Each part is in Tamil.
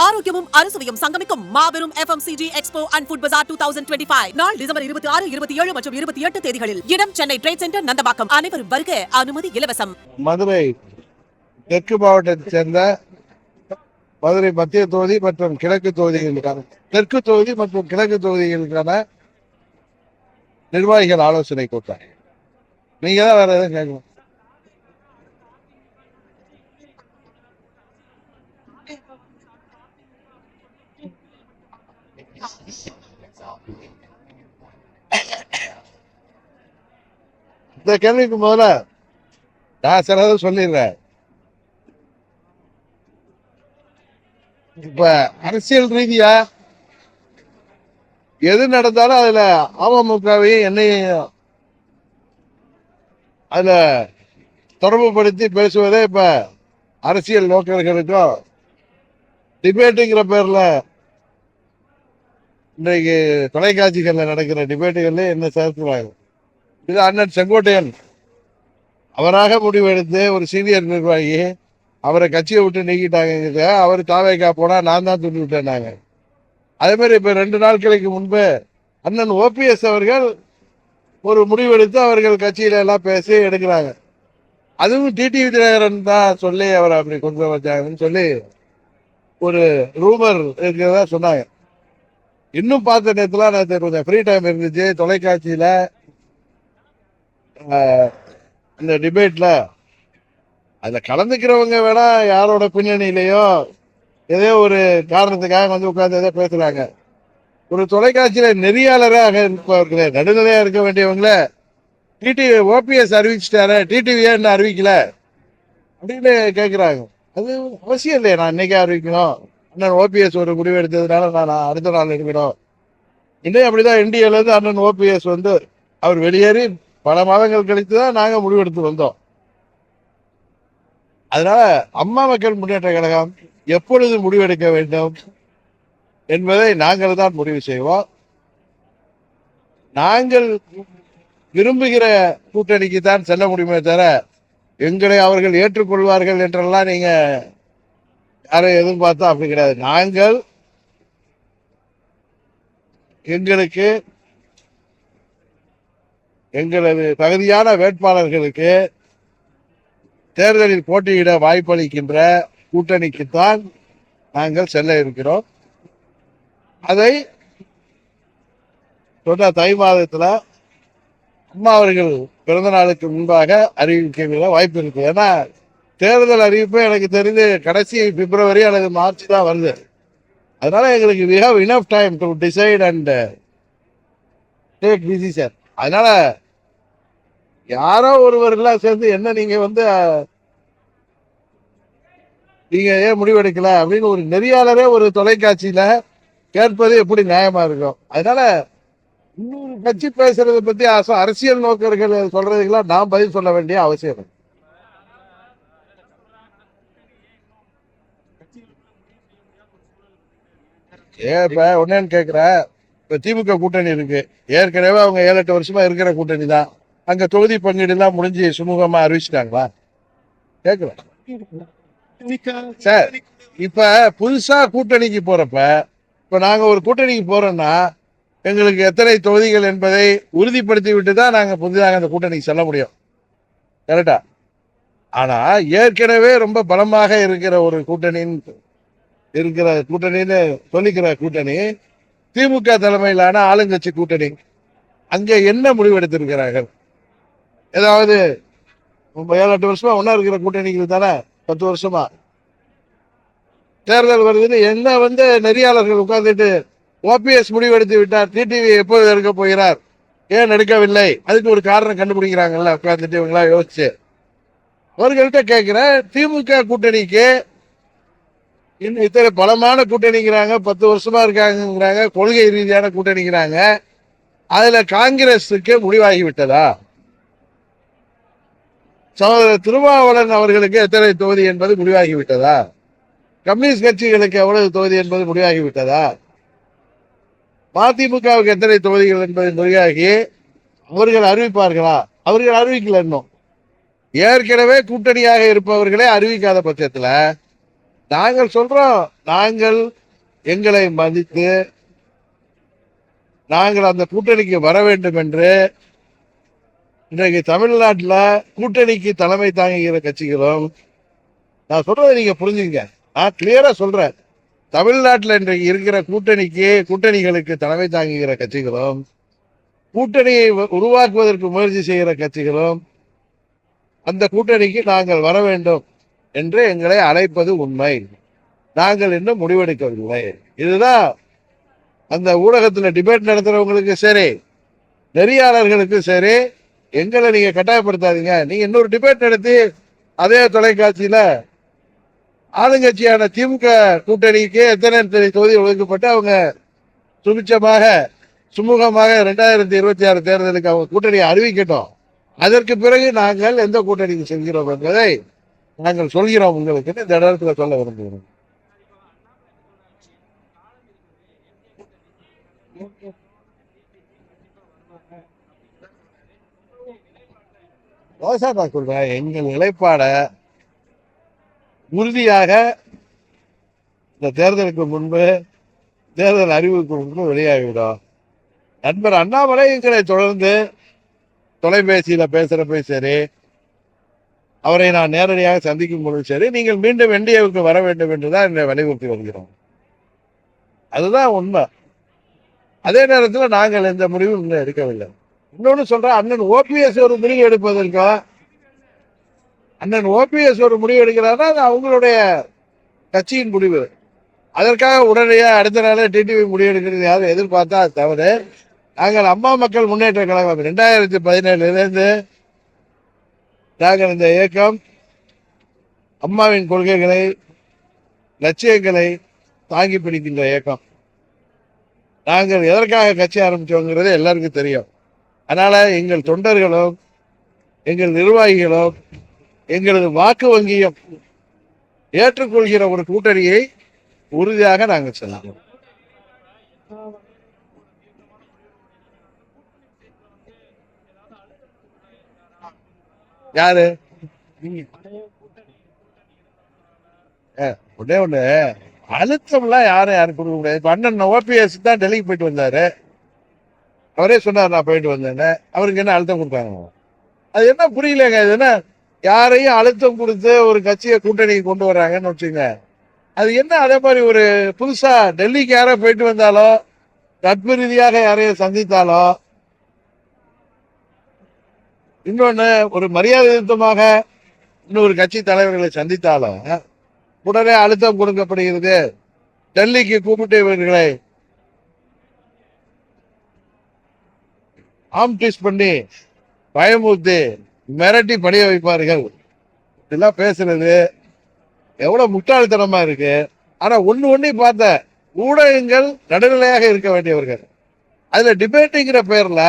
ஆரோக்கியமும் அறுசுவையும் சங்கமிக்கும் மாபெரும் FMCG எக்ஸ்போ அண்ட் ஃபுட் பஜார் 2025 நாள் டிசம்பர் 26, 27 மற்றும் 28 தேதிகளில். இடம் சென்னை ட்ரேட் சென்டர், நந்தபாக்கம். அனைவரும் வருக. அனுமதி இலவசம். மதுரை தெற்கு மாவட்டத்தைச் சேர்ந்த மதுரை மத்திய தொகுதி மற்றும் கிழக்கு தொகுதிகளுக்கான தெற்கு தொகுதி மற்றும் கிழக்கு தொகுதிகளுக்கான நிர்வாகிகள் ஆலோசனை கூட்டம். நீங்க தான் வேற எதுவும் கேட்கணும். இந்த கேள்விக்கு முதல்ல நான் சிலதை சொல்லிடுறேன். இப்ப அரசியல் ரீதியா எது நடந்தாலும் அதுல அமமுகவையும் என்னையும் அதுல தொடர்புபடுத்தி பேசுவதே இப்ப அரசியல் நோக்கர்களுக்கும் டிபேட்டுங்கிற பேர்ல இன்றைக்கு தொலைக்காட்சிகள்ல நடக்கிற டிபேட்டுகள்ல என்ன சேர்த்துவாங்க. இது அண்ணன் செங்கோட்டையன் அவராக முடிவெடுத்து ஒரு சீனியர் நிர்வாகி அவரை கட்சியை விட்டு நீக்கிட்டாங்க. அவர் தாவேக்கா போனா நான் தான் துண்டு விட்டேன்னாங்க. அதே மாதிரி இப்ப 2 நாட்களுக்கு முன்பு அண்ணன் OPS அவர்கள் ஒரு முடிவெடுத்து அவர்கள் கட்சியில எல்லாம் பேசி எடுக்கிறாங்க. அதுவும் டிடிவி தினகரன் தான் சொல்லி அவர் அப்படி கொண்டு வச்சாங்கன்னு சொல்லி ஒரு ரூமர் இருக்கிறதா சொன்னாங்க. இன்னும் பார்த்த நேரத்துல நான் கொஞ்சம் ஃப்ரீ டைம் இருந்துச்சு, தொலைக்காட்சியில இந்த டிபேட்ல அதுல கலந்துக்கிறவங்க வேணா யாரோட பின்னணியிலையோ ஏதோ ஒரு காரணத்துக்காக வந்து உட்கார்ந்து ஏதோ பேசுறாங்க. ஒரு தொலைக்காட்சியில நெறியாளராக இருப்பவர்களே, நடுநிலையா இருக்க வேண்டியவங்கள OPS அறிவிச்சுட்டாரு, டிடிவி ஏன் அறிவிக்கல அப்படின்னு கேட்கிறாங்க. அது அவசியம் இல்லையா? நான் இன்னைக்கே அறிவிக்கணும், அண்ணன் OPS ஒரு முடிவு எடுத்ததுனால நான் அடுத்த நாள் எடுக்கணும். இன்னும் அப்படிதான் NDAல இருந்து அண்ணன் OPS வந்து அவர் வெளியேறி பல மாதங்கள் கழித்து தான் நாங்க முடிவெடுத்து வந்தோம். அதனால அம்மா மக்கள் முன்னேற்ற கழகம் எப்பொழுது முடிவெடுக்க வேண்டும் என்பதை நாங்கள் தான் முடிவு செய்வோம். நாங்கள் விரும்புகிற கூட்டணிக்கு தான் செல்ல முடியுமே தவிர எங்களை அவர்கள் ஏற்றுக்கொள்வார்கள் என்றெல்லாம் நீங்க யாரும் எதிர்பார்த்தா அப்படி கிடையாது. நாங்கள் எங்களுக்கு எங்களது தகுதியான வேட்பாளர்களுக்கு தேர்தலில் போட்டியிட வாய்ப்பளிக்கின்ற கூட்டணிக்குத்தான் நாங்கள் செல்ல இருக்கிறோம். அதை சொன்ன தை மாதத்துல அம்மா அவர்கள் பிறந்த நாளுக்கு முன்பாக அறிவிக்க வாய்ப்பு இருக்கு. ஏன்னா தேர்தல் அறிவிப்பு எனக்கு தெரிந்து கடைசி பிப்ரவரி அல்லது மார்ச் தான் வருது. அதனால எங்களுக்கு we have enough time to decide and take decision. அதனால யாரோ ஒருவர் எல்லாம் சேர்ந்து என்ன நீங்க வந்து நீங்க ஏன் முடிவெடுக்கல அப்படின்னு ஒரு நெறியாளரே ஒரு தொலைக்காட்சியில கேட்பது எப்படி நியாயமா இருக்கும்? அதனால இன்னொரு கட்சி பேசுறதை பத்தி அரசியல் நோக்கர்கள் சொல்றதுக்கெல்லாம் நான் பதில் சொல்ல வேண்டிய அவசியம். இப்ப ஒன்னேன்னு கேக்குறேன். இப்ப திமுக கூட்டணி இருக்கு, ஏற்கனவே அவங்க 7-8 வருஷமா இருக்கிற கூட்டணி தான். அங்க தொகுதி பங்கீடு எல்லாம் முடிஞ்சு சுமூகமா அறிவிச்சிட்டாங்களா? கேக்குறேன் சார். இப்ப புதுசா கூட்டணிக்கு போறப்ப இப்ப நாங்க ஒரு கூட்டணிக்கு போறோம்னா எங்களுக்கு எத்தனை தொகுதிகள் என்பதை உறுதிப்படுத்தி விட்டு தான் நாங்க புதிதாக அந்த கூட்டணிக்கு செல்ல முடியும். கரெக்டா? ஆனா ஏற்கனவே ரொம்ப பலமாக இருக்கிற ஒரு கூட்டணின்னு சொல்லிக்கிற கூட்டணி திமுக தலைமையிலான ஆளுங்கட்சி கூட்டணி. அங்க என்ன முடிவெடுத்திருக்கிறார்கள்? ஏதாவது 7-8 வருஷமா ஒன்னா இருக்கிற கூட்டணிகள் தானே 10 வருஷமா தேர்தல் வருதுன்னு என்ன வந்து நெறியாளர்கள் உட்கார்ந்துட்டு OPS முடிவெடுத்து விட்டார், டிடிவி எப்போது எடுக்க போகிறார், ஏன் எடுக்கவில்லை, அதுக்கு ஒரு காரணம் கண்டுபிடிக்கிறாங்கல்ல உட்கார்ந்துட்டு இவங்களா யோசிச்சு. அவர்கள்ட்ட கேட்கிற திமுக கூட்டணிக்கு இன்னும் இத்தனை பலமான கூட்டணிங்கிறாங்க, 10 வருஷமா இருக்காங்கிறாங்க, கொள்கை ரீதியான கூட்டணிங்கிறாங்க. அதுல காங்கிரஸுக்கு முடிவாகி விட்டதா? சகோதரர் திருமாவளவன் அவர்களுக்கு எத்தனை தொகுதி என்பது முடிவாகி விட்டதா? கம்யூனிஸ்ட் கட்சிகளுக்கு எவ்வளவு தொகுதி என்பது முடிவாகி விட்டதா? மதிமுகவுக்கு எத்தனை தொகுதிகள் என்பது முடிவாகி அவர்கள் அறிவிப்பார்களா? அவர்கள் அறிவிக்கல. இன்னும் ஏற்கனவே கூட்டணியாக இருப்பவர்களே அறிவிக்காத பட்சத்துல நாங்கள் சொல்றோம், நாங்கள் எங்களை மதித்து நாங்கள் அந்த கூட்டணிக்கு வர வேண்டும் என்று இன்றைக்கு தமிழ்நாட்டில் கூட்டணிக்கு தலைமை தாங்குகிற கட்சிகளும், நான் சொல்றதை நீங்க புரிஞ்சுங்க, நான் கிளியரா சொல்றேன், தமிழ்நாட்டில் இன்றைக்கு இருக்கிற கூட்டணிகளுக்கு தலைமை தாங்குகிற கட்சிகளும், கூட்டணியை உருவாக்குவதற்கு முயற்சி செய்கிற கட்சிகளும் அந்த கூட்டணிக்கு நாங்கள் வர வேண்டும் என்று எங்களை அழைப்பது உண்மை. நாங்கள் இன்னும் முடிவெடுக்கவில்லை. இதுதான் அந்த ஊடகத்தில் டிபேட் நடத்துறவங்களுக்கு சரி, நெறியாளர்களுக்கு சரி, எங்களை நீங்க கட்டாயப்படுத்தாதீங்க. நீங்க இன்னொரு டிபேட் நடத்தி அதே தொலைக்காட்சியில ஆளுங்கட்சியான திமுக கூட்டணிக்கு எத்தனை தொகுதி ஒதுக்கப்பட்டு அவங்க சுமூகமாக 2026 தேர்தலுக்கு அவங்க கூட்டணியை அறிவிக்கட்டும். அதற்கு பிறகு நாங்கள் எந்த கூட்டணிக்கு செல்கிறோம் என்பதை நாங்கள் சொல்கிறோம் உங்களுக்கு இந்த இடத்துல சொல்ல விரும்புகிறோம். நான் சொல்றேன், எங்கள் நிலைப்பாட உறுதியாக இந்த தேர்தலுக்கு முன்பு, தேர்தல் அறிவுக்கு முன்பு வெளியாகிவிடும். நண்பர் அண்ணாமலை எங்களை தொடர்ந்து தொலைபேசியில பேசுறப்ப சரி, அவரை நான் நேரடியாக சந்திக்கும் பொழுது சரி, நீங்கள் மீண்டும் என்டிஏவுக்கு வர வேண்டும் என்றுதான் என்னை வலியுறுத்தி வருகிறோம். அதுதான் உண்மை. அதே நேரத்தில் நாங்கள் எந்த முடிவும் இன்னும் எடுக்கவில்லை. இன்னொன்னு சொல்றேன், அண்ணன் ஓபிஎஸ் ஒரு முடிவு எடுப்பதற்கோ, அண்ணன் ஓபிஎஸ் ஒரு முடிவு எடுக்கிறாருன்னா அது அவங்களுடைய கட்சியின் முடிவு. அதற்காக உடனடியாக அடுத்த நாளே டிடிவி முடிவு எடுக்கிறது யாரும் எதிர்பார்த்தா அது தவறு. நாங்கள் அம்மா மக்கள் முன்னேற்ற கழகம் 2017 நாங்கள் இந்த இயக்கம் அம்மாவின் கொள்கைகளை, லட்சியங்களை தாங்கி பிடிக்கின்ற இயக்கம். நாங்கள் எதற்காக கட்சி ஆரம்பிச்சோங்கிறது எல்லாருக்கும் தெரியும். அதனால எங்கள் தொண்டர்களும் எங்கள் நிர்வாகிகளும் எங்களது வாக்கு வங்கியும் ஏற்றுக்கொள்கிற ஒரு கூட்டணியை உறுதியாக நாங்கள் செல்கிறோம். யாரு ஒன்னே ஒண்ணு, அழுத்தம்லாம் யாரும் கொடுக்க முடியாது. இப்ப அண்ணன் ஓபிஎஸ் தான் டெல்லிக்கு போயிட்டு வந்தாரு, அவரே சொன்னார் நான் போயிட்டு வந்தேன்னு. அவருக்கு என்ன அழுத்தம் கொடுத்தாங்க? அது என்ன புரியலங்க. இது என்ன, யாரையும் அழுத்தம் கொடுத்து ஒரு கட்சியை கூட்டணிக்கு கொண்டு வர்றாங்கன்னு வச்சுங்க. அது என்ன அதே மாதிரி ஒரு புதுசா டெல்லிக்கு யாரோ போயிட்டு வந்தாலோ, நட்பு ரீதியாக யாரையும் சந்தித்தாலோ, இன்னொன்னு ஒரு மரியாதை நிமித்தமாக இன்னொரு கட்சி தலைவர்களை சந்தித்தாலும் உடனே அழுத்தம் கொடுக்கப்படுகிறது. டெல்லிக்கு கூப்பிட்டு இவர்களை ஆம்டிஸ் பண்ணி பயமுறுத்தி மிரட்டி பணிய வைப்பார்கள். இதெல்லாம் பேசுறது எவ்வளவு முட்டாள்தனமா இருக்கு. ஆனா ஒண்ணு பார்த்த ஊடகங்கள் நடுநிலையாக இருக்க வேண்டியவர்கள். அதுல டிபேட்டுங்கிற பேர்ல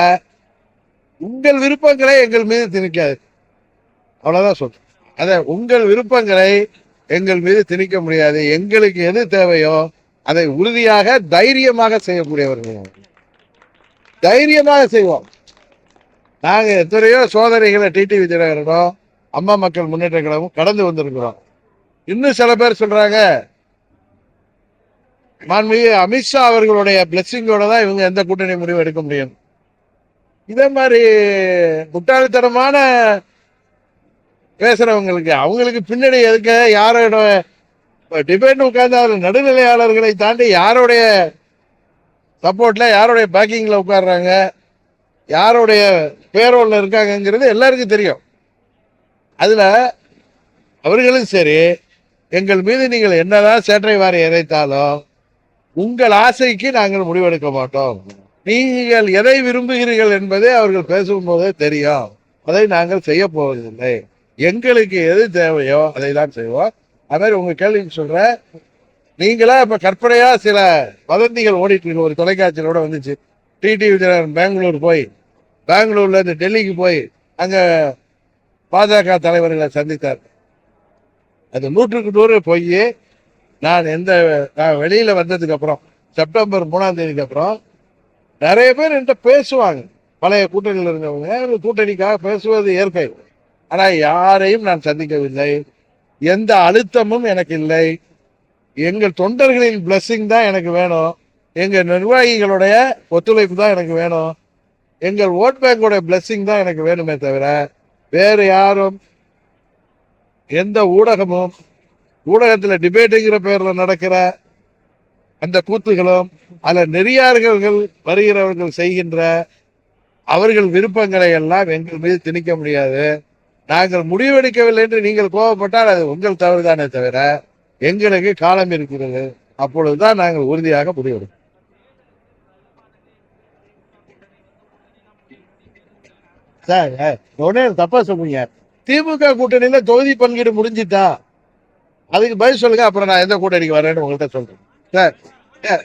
உங்கள் விருப்பங்களை எங்கள் மீது திணிக்காது. அவ்வளவுதான் சொல்றேன். அத உங்கள் விருப்பங்களை எங்கள் மீது திணிக்க முடியாது. எங்களுக்கு எது தேவையோ அதை உறுதியாக தைரியமாக செய்யக்கூடியவர்கள். தைரியமாக செய்வோம். நாங்க எத்தனையோ சோதனைகளை டிடிவி தினகரனும் அம்மா மக்கள் முன்னேற்ற கழகமும் கடந்து வந்திருக்கிறோம். இன்னும் சில பேர் சொல்றாங்க மாண்புமிகு அமித்ஷா அவர்களுடைய பிளெஸிங்கோட தான் இவங்க எந்த கூட்டணி முடிவு எடுக்க முடியும். இதே மாதிரி முட்டாள்தனமான பேசுறவங்களுக்கு அவங்களுக்கு பின்னாடி எதுக்க யாரோட டிபேட் உட்கார்ந்து அதில் நடுநிலையாளர்களை தாண்டி யாருடைய சப்போர்ட்ல யாருடைய பேக்கிங்ல உட்கார்றாங்க, யாருடைய பேரோல்ல இருக்காங்கிறது எல்லாருக்கும் தெரியும். அதுல அவர்களும் சரி, எங்கள் மீது நீங்கள் என்னதான் சேற்றை வாரி இறைத்தாலும் உங்கள் ஆசைக்கு நாங்கள் முடிவெடுக்க மாட்டோம். நீங்கள் எதை விரும்புகிறீர்கள் என்பதை அவர்கள் பேசும்போதே தெரியும். அதை நாங்கள் செய்ய போவதில்லை. எங்களுக்கு எது தேவையோ அதை தான் செய்வோம். அது மாதிரி உங்க கேள்விக்கு சொல்ற, நீங்களா இப்ப கற்பனையா சில வதந்திகள் ஓடிட்டு இருக்கு. ஒரு தொலைக்காட்சியில கூட வந்துச்சு, டிடிவி பெங்களூர்ல இருந்து டெல்லிக்கு போய் அங்க பாஜக தலைவர்களை சந்தித்தார். அது 100க்கு 100 போய் நான் வெளியில வந்ததுக்கு அப்புறம் செப்டம்பர் 3ஆம் தேதிக்கு அப்புறம் நிறைய பேர் என்கிட்ட பேசுவாங்க. பழைய கூட்டணியில் இருந்தவங்க கூட்டணிக்காக பேசுவது இயற்கை. ஆனா யாரையும் நான் சந்திக்கவில்லை. எந்த அழுத்தமும் எனக்கு இல்லை. எங்கள் தொண்டர்களின் blessing தான் எனக்கு வேணும். எங்க நிர்வாகிகளுடைய ஒத்துழைப்பு தான் எனக்கு வேணும். எங்கள் ஓட் பேங்கோட blessing தான் எனக்கு வேணுமே தவிர வேறு யாரும் எந்த ஊடகமும் ஊடகத்துல டிபேட்டுங்கிற பேர்ல நடக்கிற அந்த கூத்துகளும் அல்ல நெறியார்கள் வருகிறவர்கள் செய்கின்ற அவர்கள் விருப்பங்களை எல்லாம் எங்கள் மீது திணிக்க முடியாது. நாங்கள் முடிவெடுக்கவில்லை என்று நீங்கள் கோபப்பட்டால் அது உங்கள் தவறுதானே தவிர எங்களுக்கு காலம் இருக்கிறது. அப்பொழுதுதான் நாங்கள் உறுதியாக முடிவெடுப்போம். சார் உடனே தப்பா சொல்றீங்க. திமுக கூட்டணியில தொகுதி பங்கீடு முடிஞ்சிட்டா அதுக்கு பதில் சொல்லுங்க. அப்புறம் நான் எந்த கூட்டணிக்கு வரேன்னு உங்கள்கிட்ட சொல்றேன். சார் சார்,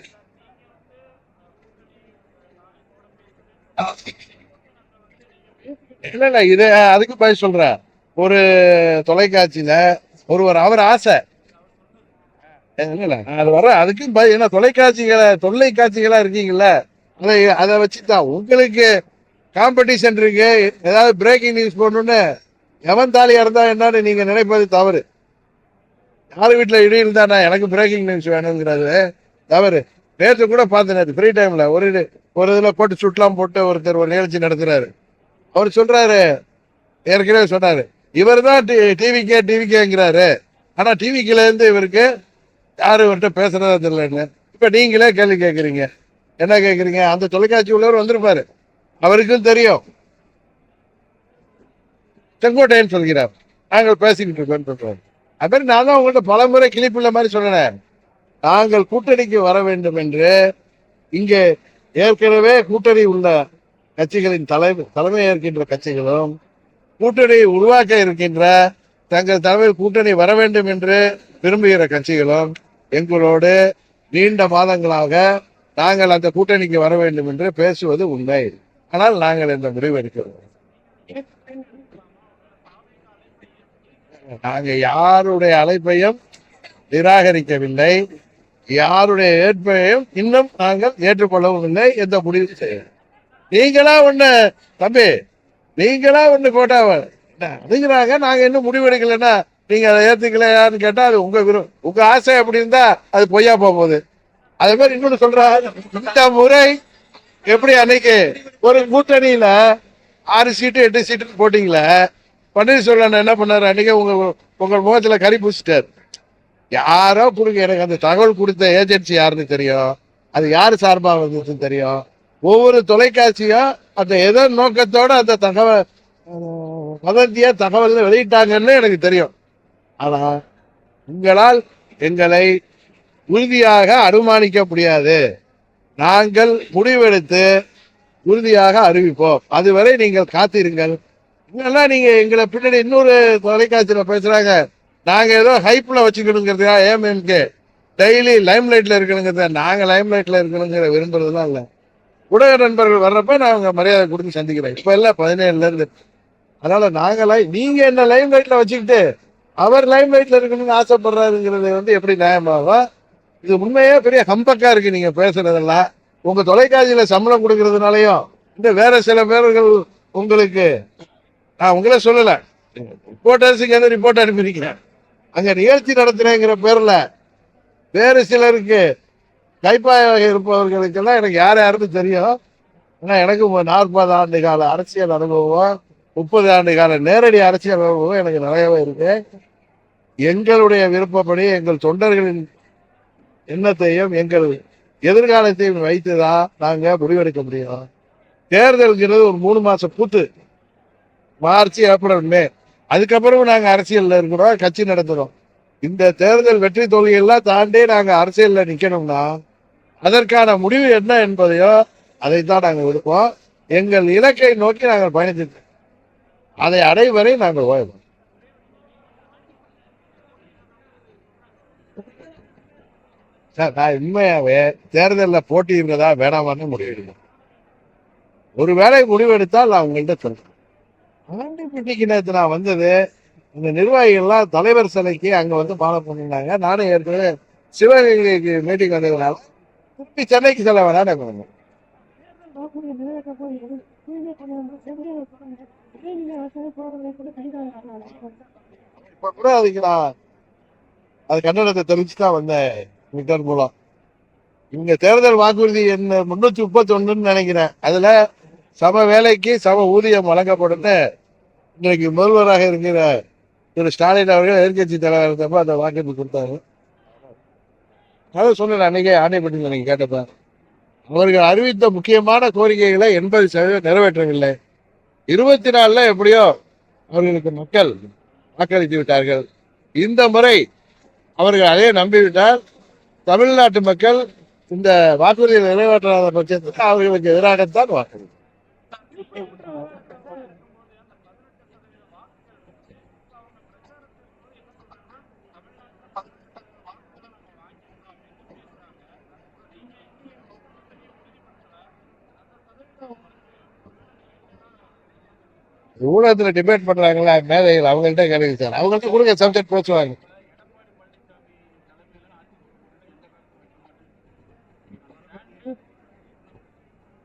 இல்ல இல்ல இது அதுக்கு பதில் சொல்றேன். ஒரு தொலைக்காட்சியில ஒருவர் அவர் ஆசை இல்ல இல்ல அது வர அதுக்கும் ஏன்னா தொலைக்காட்சிகளா இருக்கீங்கல்ல அதை வச்சுதான் உங்களுக்கு காம்படிஷன் இருக்கு. ஏதாவது பிரேக்கிங் நியூஸ் போடணும்னு எவன் தாலியா இருந்தா என்னன்னு நீங்க நினைப்பது தவறு. யாரு வீட்டுல இடி இருந்தா எனக்கு பிரேக்கிங் நியூஸ் வேணுங்கிறது தவறு. நேற்று கூட பார்த்தேன், நேற்று ஃப்ரீ டைம்ல ஒரு இதுல போட்டு சுட்லாம் போட்டு ஒருத்தர் ஒரு நிகழ்ச்சி நடத்துறாரு. அவர் சொல்றாரு, ஏற்கனவே சொன்னாரு, இவர் தான் டிவிக்கேங்கிறாரு. ஆனா டிவிக்கில இருந்து இவருக்கு யாரு இவர்கிட்ட பேசுறதா தெரியலன்னு. இப்ப நீங்களே கேள்வி கேட்கறீங்க. என்ன கேட்கறீங்க? அந்த தொலைக்காட்சி உள்ளவர் வந்திருப்பாரு, அவருக்கும் தெரியும். செங்கோட்டையன் சொல்கிறார் நாங்கள் பேசிக்கிட்டு இருக்கோம் சொல்றாரு. அது மாதிரி நான் தான் உங்கள்கிட்ட பல முறை கிளிப்புள்ள மாதிரி சொன்னேன். நாங்கள் கூட்டணிக்கு வர வேண்டும் என்று இங்கே ஏற்கனவே கூட்டணி உள்ள கட்சிகளின் தலைமை ஏற்கின்ற கட்சிகளும் கூட்டணியை உருவாக்க இருக்கின்ற தங்கள் தலைமையில் கூட்டணி வர வேண்டும் என்று விரும்புகிற கட்சிகளும் எங்களோடு நீண்ட மாதங்களாக நாங்கள் அந்த கூட்டணிக்கு வர வேண்டும் என்று பேசுவது உண்மை. ஆனால் நாங்கள் இந்த முடிவு எடுக்கிறோம். நாங்கள் யாருடைய அழைப்பையும் நிராகரிக்கவில்லை, யாருடைய ஏற்பையும் இன்னும் நாங்கள் ஏற்றுக்கொள்ளவும் இல்லை. எந்த முடிவு செய்ய நீங்களா ஒண்ணு தம்பி, நீங்களா ஒண்ணு போட்டா அதுங்கிறாங்க. நாங்க இன்னும் முடிவெடுக்கலன்னா நீங்க அதை ஏத்துக்கலையான்னு கேட்டா அது உங்க ஆசை அப்படி இருந்தா அது பொய்யா போகுது. அதே மாதிரி இன்னொன்னு சொல்றாங்க, இந்த முறை எப்படி அன்னைக்கு ஒரு கூட்டணியில 6 சீட்டு 8 சீட்டு போட்டீங்களே, பன்னீர்செல்வம் என்ன பண்ணாரு? அன்னைக்கு உங்க முகத்துல கறி பூசிட்டாரு. யாரோ கொடுங்க, எனக்கு அந்த தகவல் கொடுத்த ஏஜென்சி யாருன்னு தெரியும், அது யாரு சார்பா வந்ததுன்னு தெரியும். ஒவ்வொரு தொலைக்காட்சியும் அந்த எதோ நோக்கத்தோட அந்த தகவல் வதந்திய தகவல் வெளியிட்டாங்கன்னு எனக்கு தெரியும். ஆனா உங்களால் எங்களை உறுதியாக அனுமானிக்க முடியாது. நாங்கள் முடிவெடுத்து உறுதியாக அறிவிப்போம். அதுவரை நீங்கள் காத்திருங்கள். இதெல்லாம் நீங்க எங்களை பின்னாடி இன்னொரு தொலைக்காட்சியில பேசுறாங்க, நாங்க ஏதோ ஹைப்ல வச்சுக்கணுங்கிறதுக்கா ஏஎம்எம்கே டெய்லி லைம் லைட்ல இருக்கணுங்கிறத. நாங்க லைம் லைட்ல இருக்கணுங்கிற விரும்புறதுலாம் இல்லை. ஊடக நண்பர்கள் வர்றப்ப நாங்க மரியாதை கொடுத்து சந்திக்கிறோம். இப்ப இல்ல 17ல இருந்து. அதனால நீங்க என்ன லைம் லைட்ல வச்சுக்கிட்டு அவர் லைம் லைட்ல இருக்கணும்னு ஆசைப்படுறாருங்கிறது எப்படி நியாயமாகும்? இது உண்மையே பெரிய ஹம்பக்கா இருக்கு நீங்க பேசுறதெல்லாம். உங்க தொலைக்காட்சியில சம்பளம் கொடுக்கறதுனாலயும் இந்த வேற சில பேர்கள் உங்களுக்கு, நான் உங்களே சொல்லல, ரிப்போர்ட்டர்ஸுக்கு எந்த ரிப்போர்ட் அனுப்பியிருக்கேன், அங்க நிகழ்ச்சி நடத்துறேங்கிற பேர்ல வேறு சிலருக்கு கைப்பாயாக இருப்பவர்களுக்கெல்லாம் எனக்கு யாருன்னு தெரியும். ஏன்னா எனக்கு 40 ஆண்டு கால அரசியல் அனுபவம், 30 ஆண்டு கால நேரடி அரசியல் அனுபவம் எனக்கு நிறையவே இருக்கு. எங்களுடைய விருப்பப்படி எங்கள் தொண்டர்களின் எண்ணத்தையும் எங்கள் எதிர்காலத்தையும் வைத்துதான் நாங்க முடிவெடுக்க முடியும். தேர்தல்ங்கிறது ஒரு 3 மாச கூத்து. மார்ச், ஏப்ரல், மே, அதுக்கப்புறம் நாங்க அரசியல்ல இருக்கிறோம், கட்சி நடத்துறோம். இந்த தேர்தல் வெற்றி தோல்வியெல்லாம் தாண்டி நாங்க அரசியல்ல நிக்கணும்னா அதற்கான முடிவு என்ன என்பதையோ அதைத்தான் நாங்கள் எடுப்போம். எங்கள் இலக்கை நோக்கி நாங்கள் பயணித்து அதை அடையும் வரை நாங்கள் ஓய்வோம். சார், நான் உண்மையாவே தேர்தலில் போட்டியிடுறதா வேணாமான்னு முடிவெடுக்கணும். ஒருவேளை முடிவெடுத்தால் நான் உங்கள்கிட்ட சொல்றேன். ஆண்டிப்பட்டிக்கு நேற்று நான் வந்தது, இந்த நிர்வாகிகள்லாம் தலைவர் சிலைக்கு அங்க வந்து மாலை பண்ணிருந்தாங்க. நானும் ஏற்கனவே சிவகங்கைக்கு மீட்டிங் வந்ததுனால சென்னைக்கு செல்ல வேணாம். இப்ப கூட அதுக்கு நான் அது கண்டனத்தை தெரிவிச்சு தான் வந்தேன் ட்விட்டர் மூலம். இங்க தேர்தல் வாக்குறுதி என்ன 331 நினைக்கிறேன். அதுல சம வேலைக்கு சம ஊதியம் வழங்கப்படும்னு இன்றைக்கு முதல்வராக இருக்கிற திரு ஸ்டாலின் அவர்கள் எதிர்கட்சி தலைவர் இருந்தப்ப அந்த வாக்குறுதி கொடுத்தாரு. அதை சொன்ன அன்னைக்கே ஆணைப்பட்டு நீங்க கேட்டப்ப அவர்கள் அறிவித்த முக்கியமான கோரிக்கைகளை 80% நிறைவேற்றவில்லை. 24 எப்படியோ அவர்களுக்கு மக்கள் வாக்களித்து விட்டார்கள். இந்த முறை அவர்கள் அதே நம்பிவிட்டால் தமிழ்நாட்டு மக்கள் இந்த வாக்குறுதியை நிறைவேற்றாத பட்சத்துக்கு அவர்களுக்கு எதிராகத்தான் வாக்களி. ஊடகத்துல டிபேட் பண்றாங்களா மேதைகள், அவங்கள்ட்ட கேளுங்க சார். அவங்கள்ட்ட கொடுங்க, சப்ஜெக்ட் பேசுவாங்க.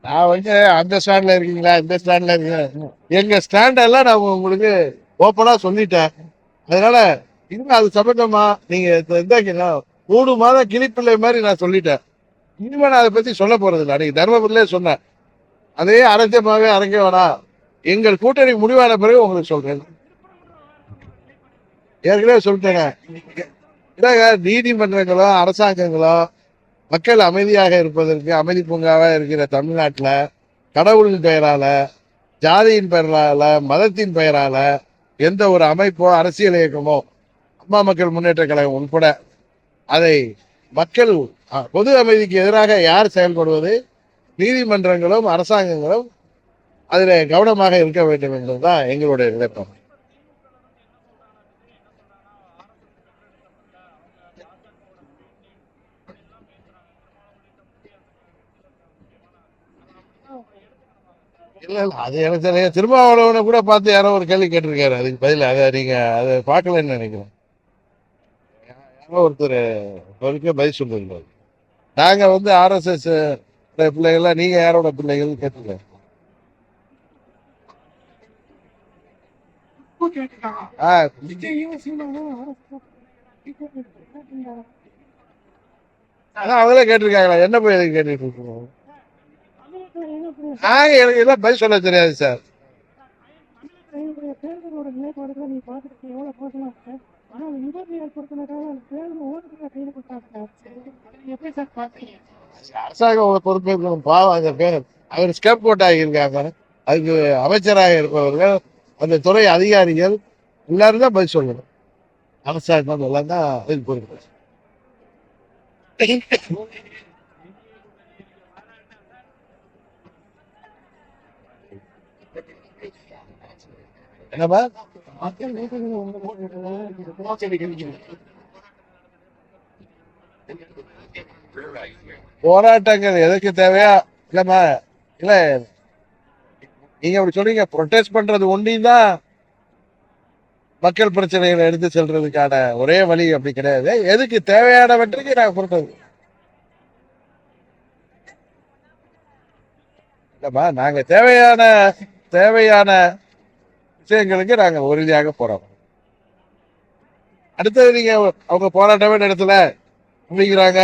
நான் வந்து அந்த ஸ்டாண்ட்ல இருக்கீங்களா, இந்த ஸ்டாண்ட்ல இருக்கீங்களா, எங்க ஸ்டாண்ட் எல்லாம் நான் உங்களுக்கு ஓப்பனா சொல்லிட்டேன். அதனால இன்னும் அது சம்பந்தமா நீங்க 3 மாதம் கிளிப்பிள்ளை மாதிரி நான் சொல்லிட்டேன். இனிமே நான் அதை பத்தி சொல்ல போறது இல்லை. அன்னைக்கு தர்மபுரியிலே சொன்னேன். அதையே அரசியமாகவே அரைக்க வேணாம், எங்கள் கூட்டணி முடிவான பிறகு உங்களுக்கு சொல்றேன். ஏற்கனவே சொல்லிட்டேங்க. நீதிமன்றங்களோ அரசாங்கங்களோ மக்கள் அமைதியாக இருப்பதற்கு அமைதி பூங்காவாக இருக்கிற தமிழ்நாட்டில் கடவுளின் பெயரால, ஜாதியின் பெயரால, மதத்தின் பெயரால எந்த ஒரு அமைப்போ அரசியல் இயக்கமோ, அம்மா மக்கள் முன்னேற்ற கழகம் உட்பட அதை மக்கள் பொது அமைதிக்கு எதிராக யார் செயல்படுவது, நீதிமன்றங்களும் அரசாங்கங்களும் அதில் கவனமாக இருக்க வேண்டும் என்பதுதான் எங்களுடைய நிலைப்பாடு. இல்ல அது எனக்கு தெரியும். திருமாவளவனை கூட பார்த்து யாரோ ஒரு கேள்வி கேட்டிருக்காரு. அதுக்கு பதில் அதை நீங்க அதை பார்க்கலன்னு நினைக்கிறேன். யாரோ ஒருத்தர் வரைக்கும் பதில் சொல்லிருக்காரு. நாங்க வந்து RSS பிள்ளைகள்லாம் நீங்க யாரோட பிள்ளைகள் கேட்டிருக்காரு. அதான் அவங்களே கேட்டிருக்காங்களா, என்ன போய் எதுக்கு கேட்டுட்டு இருக்கோம். எனக்கு எல்லாம் பதில் சொல்ல தெரியாது சார். அரசாங்கம் பொறுப்பேற்கணும். பாவம் அந்த பேர் அவர் ஸ்கேப் போட் ஆகியிருக்காங்க. அதுக்கு அமைச்சராக இருப்பவர்கள், அந்த துறை அதிகாரிகள் எல்லாரும் தான் பதில் சொல்லணும். அரசாங்கம் எல்லாம் தான் பதில் பொறுப்பு. என்னப்பா போராட்டங்கள் எதுக்கு தேவையா இல்லம்மா? இல்ல நீங்க அப்படி சொல்றீங்க. ப்ரொடெஸ்ட் பண்றது ஒண்டிதான் மக்கள் பிரச்சனைகளை எடுத்து செல்றதுக்கான ஒரே வழி அப்படி கிடையாது. எதுக்கு தேவையானவற்றுக்கு நாங்க பொறுத்தது இல்லம்மா. நாங்க தேவையான விஷயங்களுக்கு நாங்க உறுதியாக போறோம். அடுத்தது நீங்க அவங்க போராட்டமே நடத்தல அப்படிங்கிறாங்க.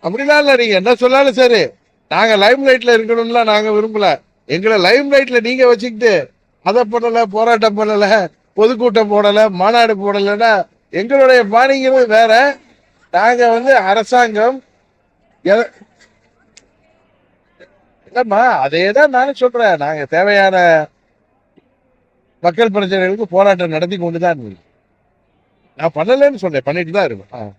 அப்படிலாம் இல்ல, நீங்க என்ன சொன்னாலும் சரி. நாங்க லைம் லைட்ல இருக்கணும்லாம் நாங்க விரும்பல. எங்களை லைம் லைட்ல நீங்க வச்சுக்கிட்டு அதை பண்ணல, போராட்டம் பண்ணல, பொதுக்கூட்டம் போடல, மாநாடு போடலைன்னா எங்களுடைய பாணிங்கிறது வேற. நாங்க வந்து அரசாங்கம் இல்லம்மா, அதே தான் நானும் சொல்றேன். நாங்க தேவையான மக்கள் பிரச்சனைகளுக்கு போராட்டம் நடத்தி கொண்டுதான் இருக்கு. நான் பண்ணலன்னு சொல்றேன், பண்ணிட்டு தான் இருக்கேன்.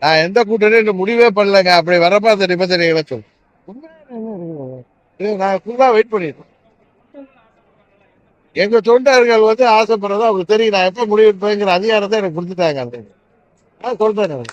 நான் எந்த கூட்டணியும் முடிவே பண்ணலங்க. அப்படி வரப்ப அந்த நிபந்தனைகளை சொல்றேன். நான் ஃபுல்லா வெயிட் பண்ணிருக்கேன். எங்க தொண்டர்கள் வந்து ஆசைப்படுறதோ அவங்களுக்கு தெரியும். நான் எப்ப முடிவெடுப்பேங்கிற அதிகாரத்தை எனக்கு கொடுத்துட்டாங்க. நான் சொல்றேன்.